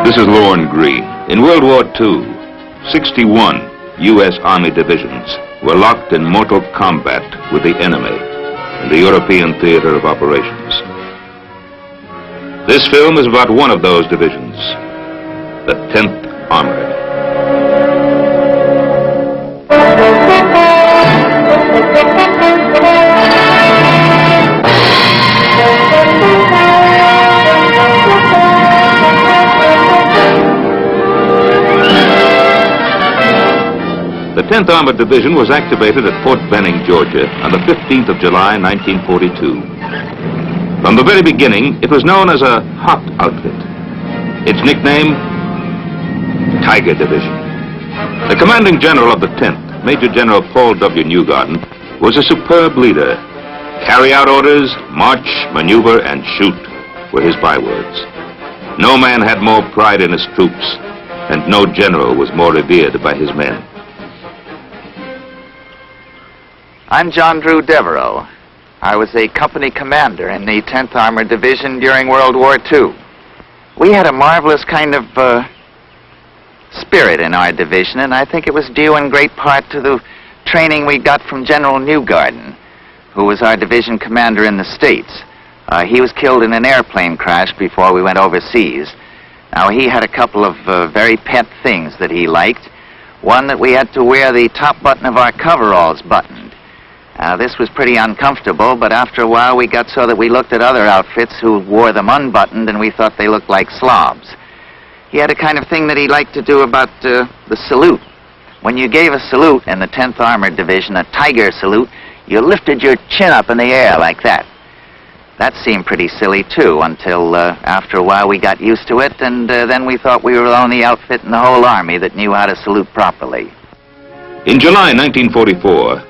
This is Lorne Green. In World War II, 61 U.S. Army divisions were locked in mortal combat with the enemy in the European theater of operations. This film is about one of those divisions, the 10th Armored. The 10th Armored Division was activated at Fort Benning, Georgia on the 15th of July, 1942. From the very beginning, it was known as a hot outfit. Its nickname, Tiger Division. The commanding general of the 10th, Major General Paul W. Newgarden, was a superb leader. Carry out orders, march, maneuver, and shoot were his bywords. No man had more pride in his troops, and no general was more revered by his men. I'm John Drew Devereaux. I was a company commander in the 10th Armored Division during World War II. We had a marvelous kind of spirit in our division, and I think it was due in great part to the training we got from General Newgarden, who was our division commander in the States. He was killed in an airplane crash before we went overseas. Now, he had a couple of very pet things that he liked. One, that we had to wear the top button of our coveralls buttoned. This was pretty uncomfortable, but after a while we got so that we looked at other outfits who wore them unbuttoned, and we thought they looked like slobs. He had a kind of thing that he liked to do about the salute. When you gave a salute in the 10th Armored Division, a tiger salute, you lifted your chin up in the air like that. That seemed pretty silly, too, until after a while we got used to it, and then we thought we were the only outfit in the whole Army that knew how to salute properly. In July 1944,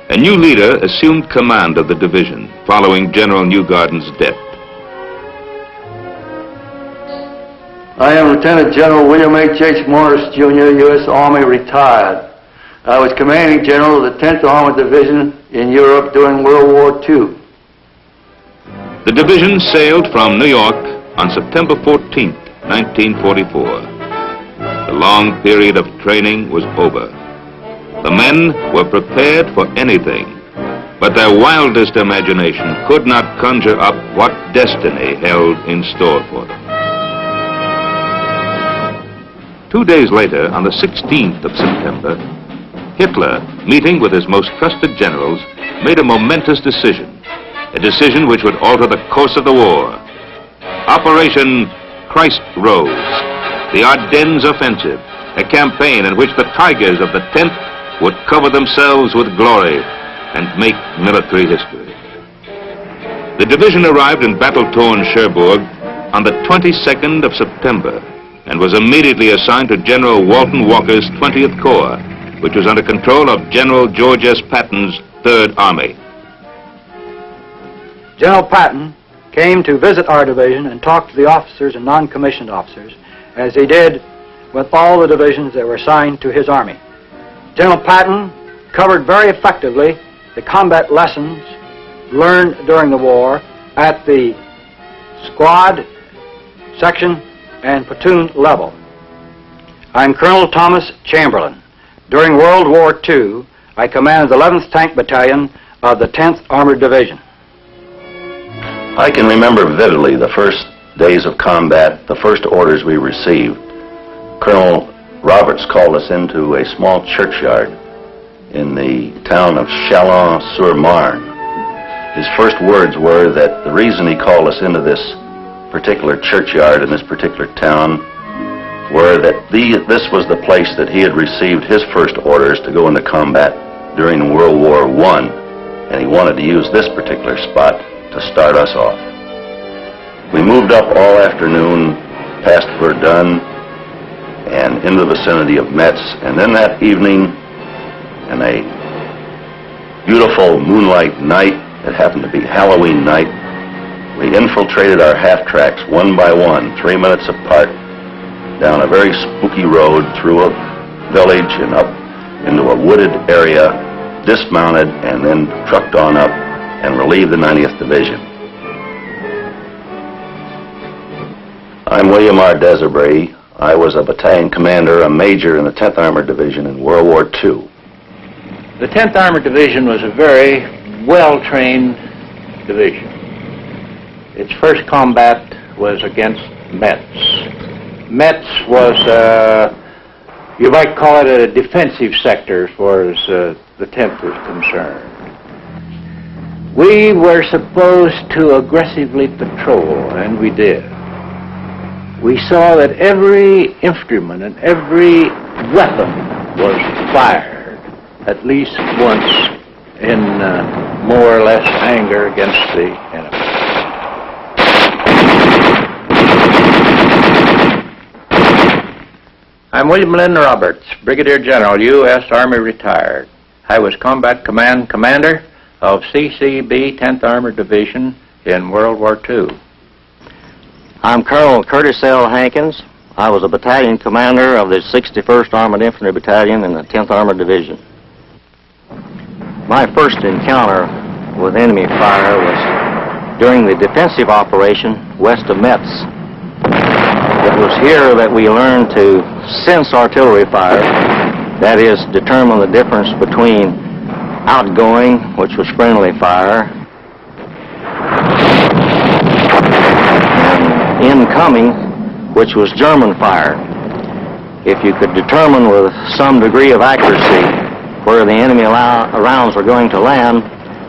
a new leader assumed command of the division following General Newgarden's death. I am Lieutenant General William H. Morris, Jr., U.S. Army, retired. I was commanding general of the 10th Armored Division in Europe during World War II. The division sailed from New York on September 14, 1944. The long period of training was over. The men were prepared for anything, but their wildest imagination could not conjure up what destiny held in store for them. 2 days later, on the 16th of September, Hitler, meeting with his most trusted generals, made a momentous decision, a decision which would alter the course of the war. Operation Christ Rose, the Ardennes Offensive, a campaign in which the Tigers of the 10th would cover themselves with glory and make military history. The division arrived in battle-torn Cherbourg on the 22nd of September and was immediately assigned to General Walton Walker's 20th Corps, which was under control of General George S. Patton's 3rd Army. General Patton came to visit our division and talk to the officers and non-commissioned officers, as he did with all the divisions that were assigned to his army. General Patton covered very effectively the combat lessons learned during the war at the squad, section, and platoon level. I'm Colonel Thomas Chamberlain. During World War II, I commanded the 11th Tank Battalion of the 10th Armored Division. I can remember vividly the first days of combat, the first orders we received. Colonel Roberts called us into a small churchyard in the town of Chalon-sur-Marne. His first words were that the reason he called us into this particular churchyard in this particular town were that this was the place that he had received his first orders to go into combat during World War I, and he wanted to use this particular spot to start us off. We moved up all afternoon past Verdun and into the vicinity of Metz, and then that evening, in a beautiful moonlight night, it happened to be Halloween night, we infiltrated our half-tracks one by one, 3 minutes apart, down a very spooky road through a village and up into a wooded area, dismounted, and then trucked on up and relieved the 90th Division. I'm William R. Desiree. I was a battalion commander, a major in the 10th Armored Division in World War II. The 10th Armored Division was a very well-trained division. Its first combat was against METZ. METZ was, you might call it a defensive sector as far as the 10th was concerned. We were supposed to aggressively patrol, and we did. We saw that every instrument and every weapon was fired at least once in more or less anger against the enemy. I'm William Lynn Roberts, Brigadier General, U.S. Army retired. I was Combat Command Commander of CCB 10th Armored Division in World War II. I'm Colonel Curtis L. Hankins. I was a battalion commander of the 61st Armored Infantry Battalion in the 10th Armored Division. My first encounter with enemy fire was during the defensive operation west of METZ. It was here that we learned to sense artillery fire, that is, determine the difference between outgoing, which was friendly fire, and incoming, which was German fire. If you could determine with some degree of accuracy where the enemy rounds were going to land,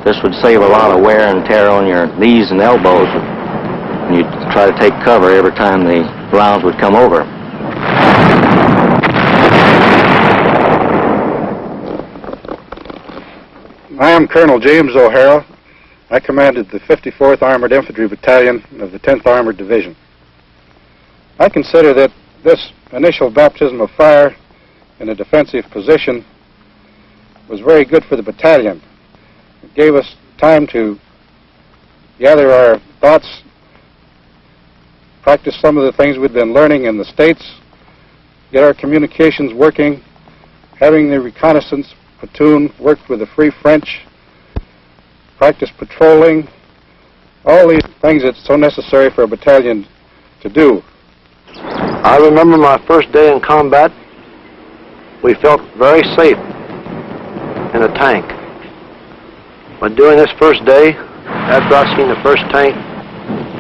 this would save a lot of wear and tear on your knees and elbows. And you'd try to take cover every time the rounds would come over. I am Colonel James O'Hara. I commanded the 54th Armored Infantry Battalion of the 10th Armored Division. I consider that this initial baptism of fire in a defensive position was very good for the battalion. It gave us time to gather our thoughts, practice some of the things we'd been learning in the States, get our communications working, having the reconnaissance platoon worked with the Free French, practice patrolling, all these things that's so necessary for a battalion to do. I remember my first day in combat. We felt very safe in a tank. But during this first day, after I seen the first tank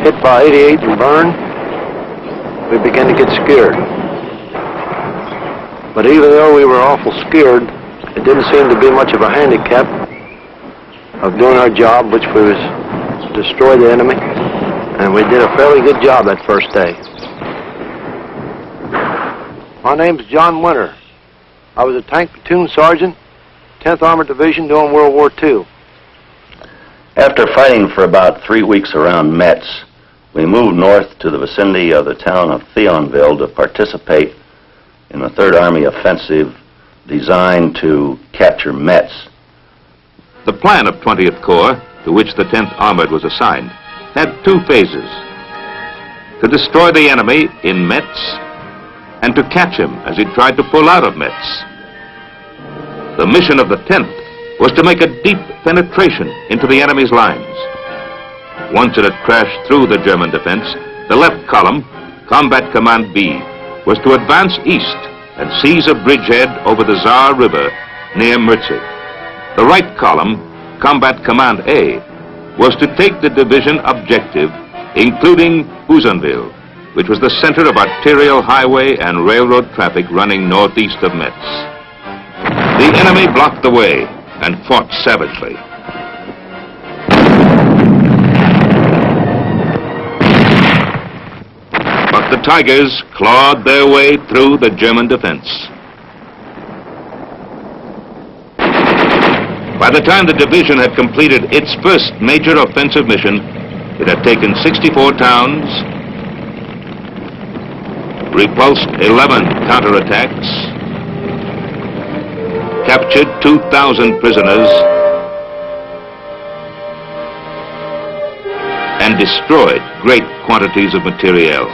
hit by 88 and burn, we began to get scared. But even though we were awful scared, it didn't seem to be much of a handicap of doing our job, which was to destroy the enemy, and we did a fairly good job that first day. My name's John Winter. I was a tank platoon sergeant, 10th Armored Division during World War II. After fighting for about 3 weeks around Metz, we moved north to the vicinity of the town of Thionville to participate in the 3rd Army offensive designed to capture Metz. The plan of 20th Corps, to which the 10th Armored was assigned, had 2 phases: to destroy the enemy in Metz and to catch him as he tried to pull out of Metz. The mission of the 10th was to make a deep penetration into the enemy's lines. Once it had crashed through the German defense, the left column, Combat Command B, was to advance east and seize a bridgehead over the Saar River near METZ. The right column, Combat Command A, was to take the division objective, including Husenville, which was the center of arterial highway and railroad traffic running northeast of Metz. The enemy blocked the way and fought savagely. But the Tigers clawed their way through the German defense. By the time the division had completed its first major offensive mission, it had taken 64 towns, repulsed 11 counterattacks, captured 2,000 prisoners, and destroyed great quantities of materiel.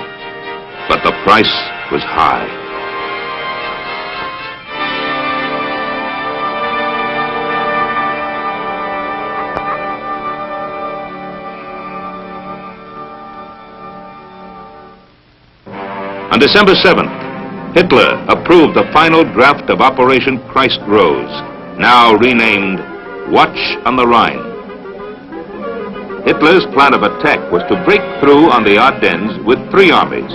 But the price was high. On December 7th, Hitler approved the final draft of Operation Christ Rose, now renamed Watch on the Rhine. Hitler's plan of attack was to break through on the Ardennes with 3 armies.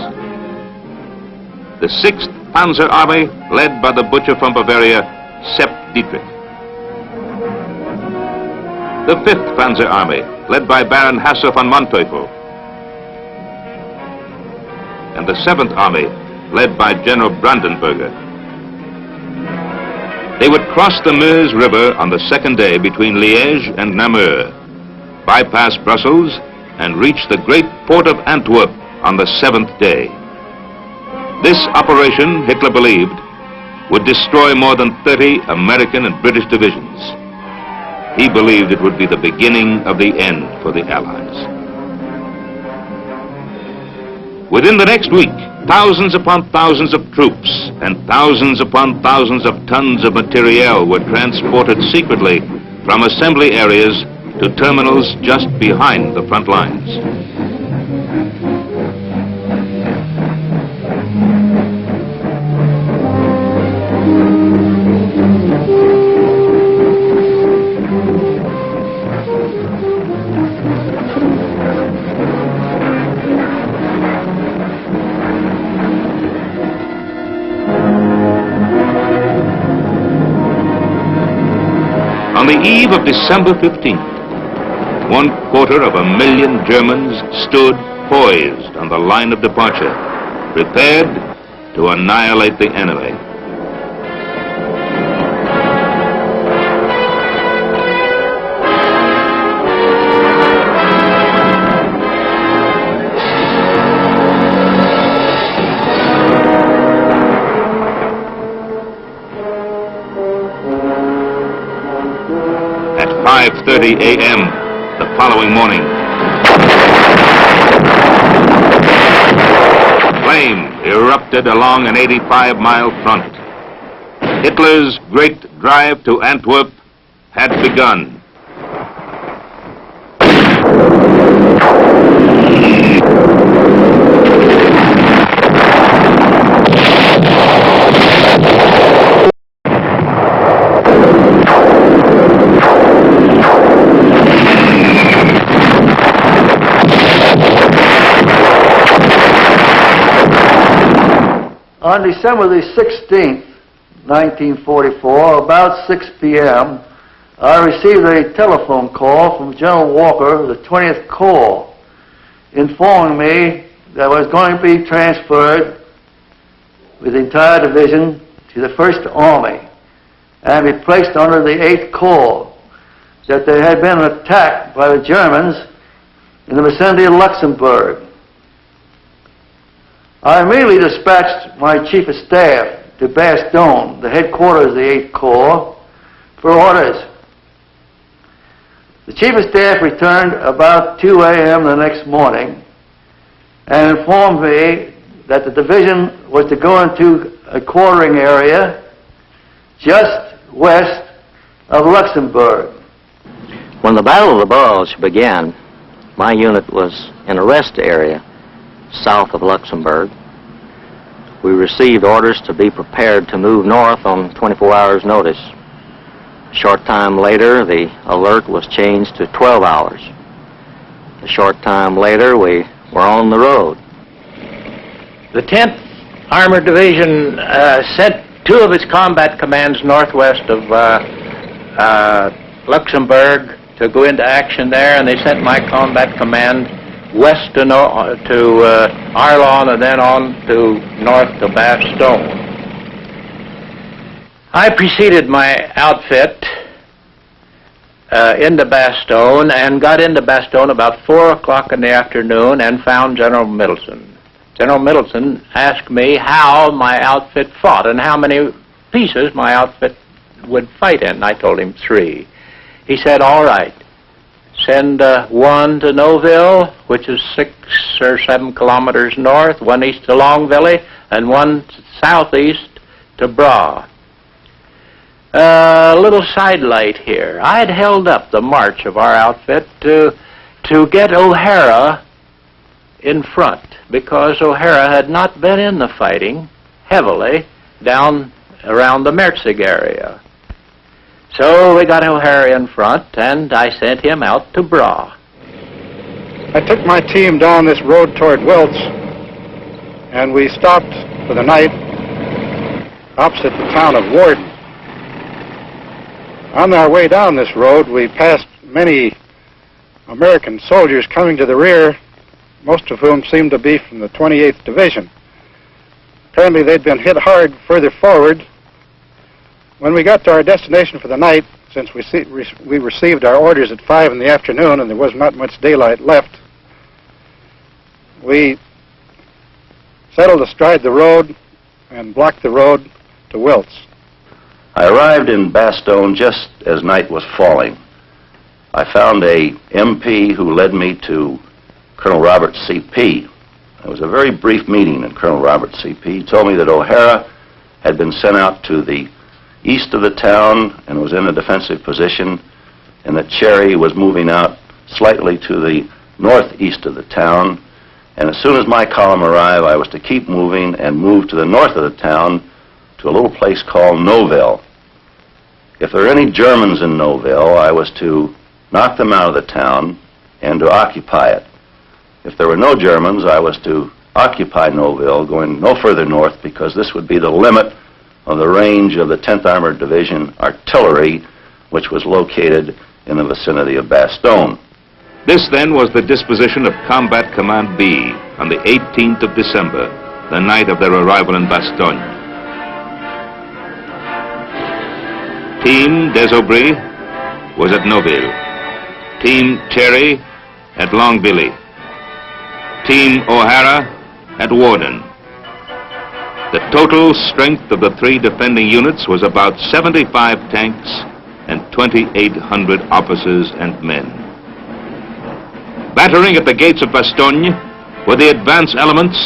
The 6th Panzer Army, led by the butcher from Bavaria, Sepp Dietrich. The 5th Panzer Army, led by Baron Hasse von Manteuffel. And the 7th Army, led by General Brandenberger. They would cross the Meuse River on the 2nd day between Liège and Namur, bypass Brussels, and reach the great port of Antwerp on the 7th day. This operation, Hitler believed, would destroy more than 30 American and British divisions. He believed it would be the beginning of the end for the Allies. Within the next week, thousands upon thousands of troops and thousands upon thousands of tons of materiel were transported secretly from assembly areas to terminals just behind the front lines. On the eve of December 15th, 250,000 Germans stood poised on the line of departure, prepared to annihilate the enemy. At 5:30 a.m. the following morning, flame erupted along an 85-mile front. Hitler's great drive to Antwerp had begun. On December the 16th, 1944, about 6 p.m., I received a telephone call from General Walker of the 20th Corps, informing me that I was going to be transferred with the entire division to the 1st Army and be placed under the 8th Corps, that there had been an attack by the Germans in the vicinity of Luxembourg. I immediately dispatched my Chief of Staff to Bastogne, the headquarters of the 8th Corps, for orders. The Chief of Staff returned about 2 a.m. the next morning and informed me that the division was to go into a quartering area just west of Luxembourg. When the Battle of the Bulge began, my unit was in a rest area south of Luxembourg. We received orders to be prepared to move north on 24 hours' notice. A short time later, the alert was changed to 12 hours. A short time later, we were on the road. The 10th Armored Division sent 2 of its combat commands northwest of Luxembourg to go into action there, and they sent my combat command west to Arlon and then on to north to Bastogne. I preceded my outfit into Bastogne and got into Bastogne about 4 o'clock in the afternoon and found General Middleton. General Middleton asked me how my outfit fought and how many pieces my outfit would fight in. I told him 3. He said, all right. Send 1 to Noville, which is 6 or 7 kilometers north, 1 east to Longville, and 1 southeast to Bra. A little sidelight here. I had held up the march of our outfit to get O'Hara in front, because O'Hara had not been in the fighting, heavily down around the METZ area. So we got O'Hara in front, and I sent him out to Bra. I took my team down this road toward Wiltz, and we stopped for the night opposite the town of Warden. On our way down this road, we passed many American soldiers coming to the rear, most of whom seemed to be from the 28th Division. Apparently they'd been hit hard further forward. When we got to our destination for the night, since we received our orders at 5 in the afternoon and there was not much daylight left, we settled astride the road and blocked the road to Wiltz. I arrived in Bastogne just as night was falling. I found a MP who led me to Colonel Robert C.P. It was a very brief meeting in Colonel Robert C.P. He told me that O'Hara had been sent out to the east of the town and was in a defensive position, and that Cherry was moving out slightly to the northeast of the town. And as soon as my column arrived, I was to keep moving and move to the north of the town to a little place called Novelle. If there were any Germans in Novelle, I was to knock them out of the town and to occupy it. If there were no Germans, I was to occupy Novelle, going no further north, because this would be the limit of the range of the 10th Armored Division artillery, which was located in the vicinity of Bastogne. This then was the disposition of Combat Command B on the 18th of December, the night of their arrival in Bastogne. Team des Aubry was at Noville. Team Cherry at Longvilly. Team O'Hara at Warden. The total strength of the three defending units was about 75 tanks and 2,800 officers and men. Battering at the gates of Bastogne were the advance elements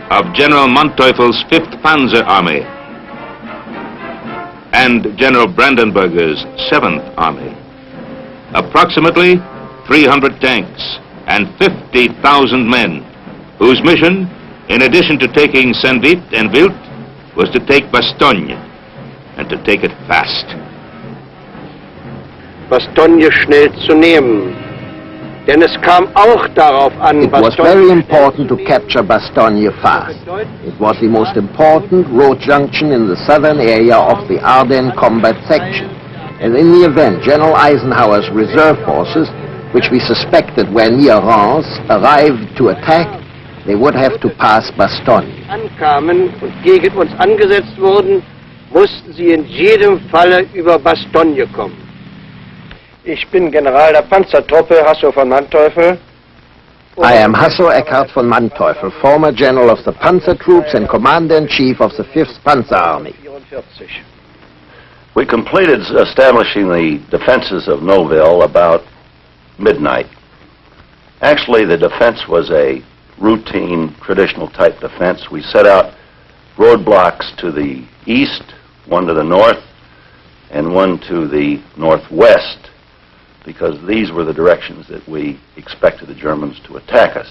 of General Manteuffel's 5th Panzer Army and General Brandenberger's 7th Army. Approximately 300 tanks and 50,000 men, whose mission, in addition to taking Saint-Vit and Wild, was to take Bastogne, and to take it fast. Bastogne schnell zu nehmen. Denn es kam auch darauf an, It was very important to capture Bastogne fast. It was the most important road junction in the southern area of the Ardennes combat section. And in the event General Eisenhower's reserve forces, which we suspected were near Reims, arrived to attack, they would have to pass Bastogne. Ankamen und gegen uns angesetzt wurden, mussten sie in jedem Falle über Bastogne kommen. Ich bin General der Panzertruppe Hasso von Manteuffel. I am Hasso Eckhard von Manteuffel, former general of the Panzer Troops and commander-in-chief of the 5th Panzer Army. We completed establishing the defenses of Noville about midnight. Actually, the defense was a routine, traditional type defense. We set out roadblocks to the east, one to the north, and one to the northwest, because these were the directions that we expected the Germans to attack us.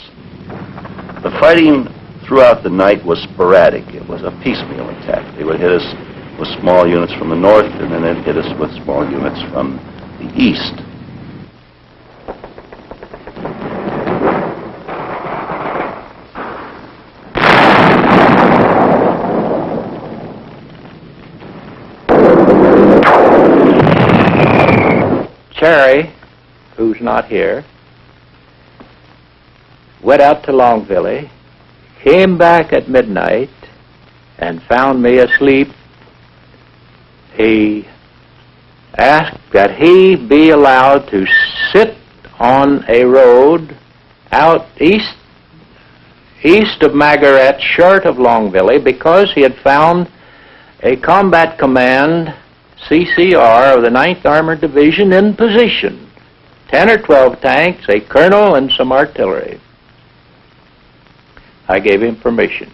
The fighting throughout the night was sporadic. It was a piecemeal attack. They would hit us with small units from the north, and then they'd hit us with small units from the east. Cherry, who's not here, went out to Longvilly, came back at midnight, and found me asleep. He asked that he be allowed to sit on a road out east of Margaret, short of Longvilly, because he had found a combat command CCR of the 9th Armored Division in position. 10 or 12 tanks, a colonel, and some artillery. I gave him permission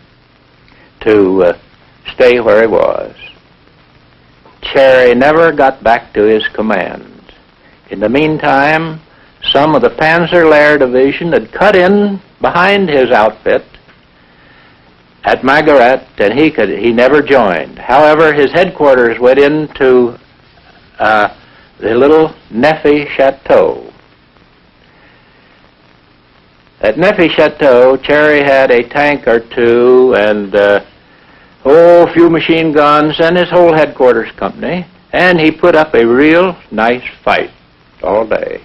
to stay where he was. Cherry never got back to his command. In the meantime, some of the Panzer Lehr Division had cut in behind his outfit at Margaret, and he never joined. However, his headquarters went into the little Neffy Chateau. At Neffy Chateau, Cherry had a tank or two and a few machine guns and his whole headquarters company, and he put up a real nice fight all day.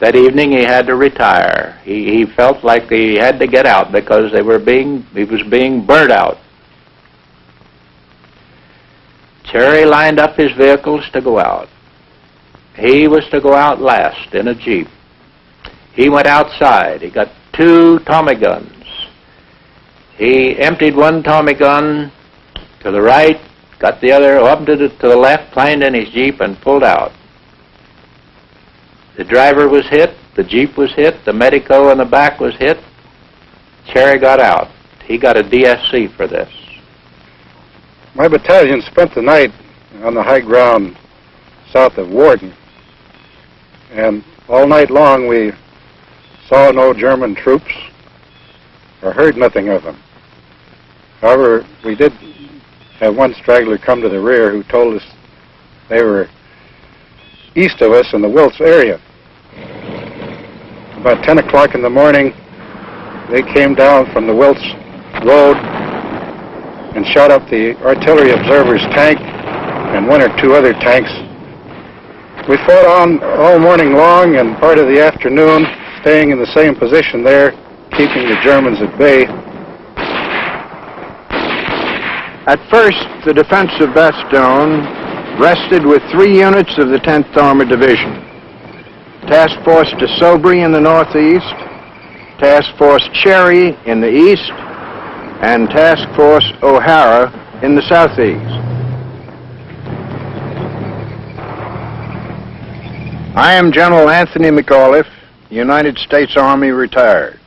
That evening he had to retire. He felt like he had to get out because he was being burnt out. Cherry lined up his vehicles to go out. He was to go out last in a Jeep. He went outside. He got 2 Tommy guns. He emptied one Tommy gun to the right, got the other up to the left, climbed in his Jeep, and pulled out. The driver was hit, the Jeep was hit, the medico in the back was hit. Cherry got out. He got a DSC for this. My battalion spent the night on the high ground south of Warden, and all night long we saw no German troops or heard nothing of them. However, we did have one straggler come to the rear who told us they were east of us in the Wiltz area. About 10 o'clock in the morning, they came down from the Wiltz road and shot up the artillery observer's tank and 1 or 2 other tanks. We fought on all morning long and part of the afternoon, staying in the same position there, keeping the Germans at bay. At first, the defense of Bastogne rested with 3 units of the 10th Armored Division. Task Force de Sobry in the northeast, Task Force Cherry in the east, and Task Force O'Hara in the southeast. I am General Anthony McAuliffe, United States Army retired.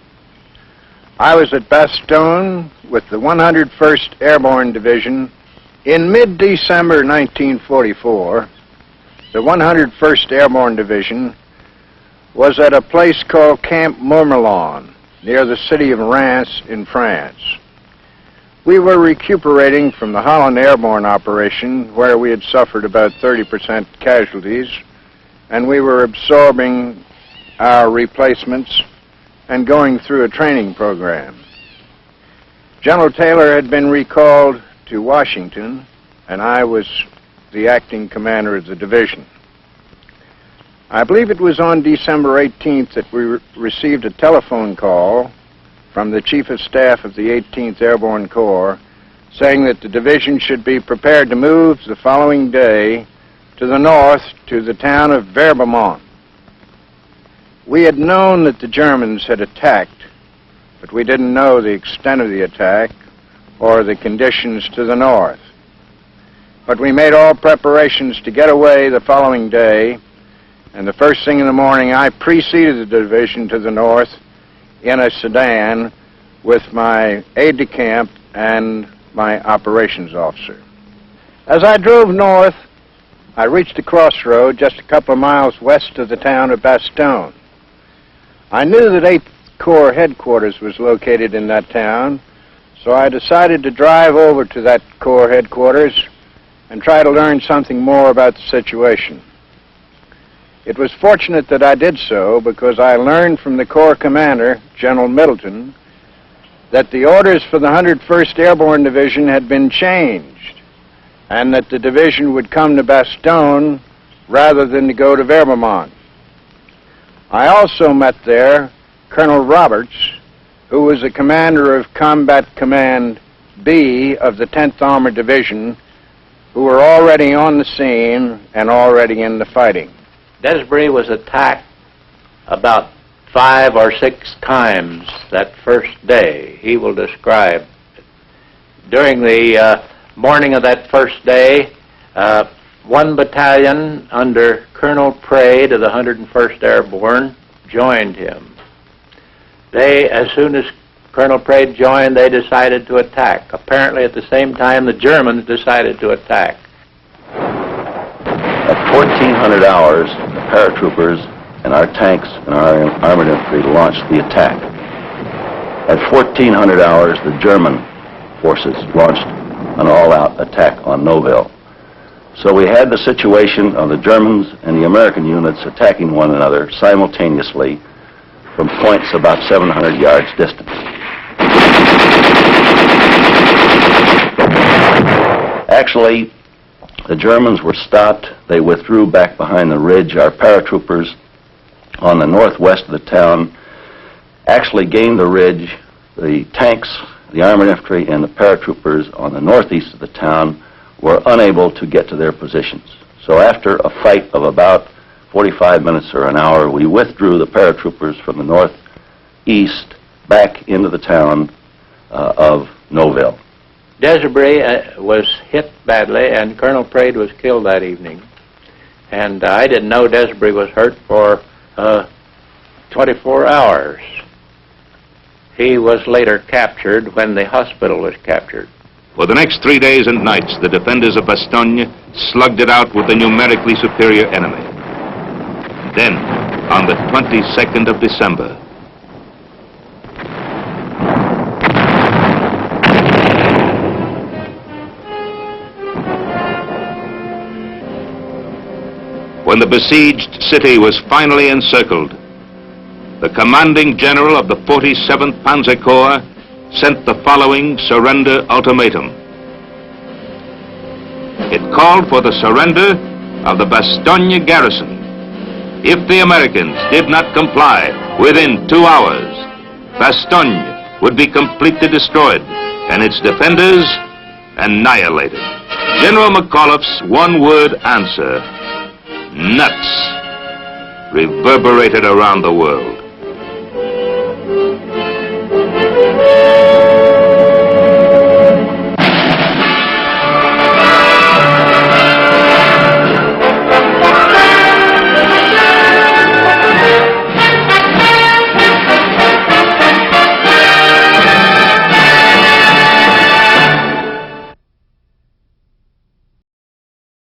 I was at Bastogne with the 101st Airborne Division in mid-December 1944. The 101st Airborne Division was at a place called Camp Mourmelon, near the city of Reims in France. We were recuperating from the Holland Airborne operation, where we had suffered about 30% casualties, and we were absorbing our replacements and going through a training program. General Taylor had been recalled to Washington, and I was the acting commander of the division. I believe it was on December 18th that we received a telephone call from the Chief of Staff of the 18th Airborne Corps saying that the division should be prepared to move the following day to the north to the town of Verbemont. We had known that the Germans had attacked, but we didn't know the extent of the attack or the conditions to the north. But we made all preparations to get away the following day, and the first thing in the morning I preceded the division to the north in a sedan with my aide-de-camp and my operations officer. As I drove north, I reached a crossroad just a couple of miles west of the town of Bastogne. I knew that 8th Corps headquarters was located in that town, so I decided to drive over to that Corps headquarters and try to learn something more about the situation. It was fortunate that I did so because I learned from the Corps commander, General Middleton, that the orders for the 101st Airborne Division had been changed and that the division would come to Bastogne rather than to go to Verbemont. I also met there Colonel Roberts, who was the commander of Combat Command B of the 10th Armored Division, who were already on the scene and already in the fighting. Desbury was attacked about 5 or 6 times that first day. He will describe it. During the morning of that first day, one battalion under Colonel Praed of the 101st Airborne joined him. As soon as Colonel Praed joined, they decided to attack. Apparently at the same time, the Germans decided to attack. At 1400 hours, the paratroopers and our tanks and our armored infantry launched the attack. At 1400 hours, the German forces launched an all-out attack on Noville. So we had the situation of the Germans and the American units attacking one another simultaneously from points about 700 yards distant. Actually, the Germans were stopped. They withdrew back behind the ridge. Our paratroopers on the northwest of the town actually gained the ridge. The tanks, the armored infantry, and the paratroopers on the northeast of the town were unable to get to their positions. So after a fight of about 45 minutes or an hour, we withdrew the paratroopers from the northeast back into the town of Noville. Desiree was hit badly, and Colonel Prade was killed that evening. And I didn't know Desiree was hurt for 24 hours. He was later captured when the hospital was captured. For the next 3 days and nights, the defenders of Bastogne slugged it out with the numerically superior enemy. Then, on the 22nd of December, when the besieged city was finally encircled, the commanding general of the 47th Panzer Corps sent the following surrender ultimatum. It called for the surrender of the Bastogne garrison. If the Americans did not comply within 2 hours, Bastogne would be completely destroyed and its defenders annihilated. General McAuliffe's one-word answer, nuts, reverberated around the world.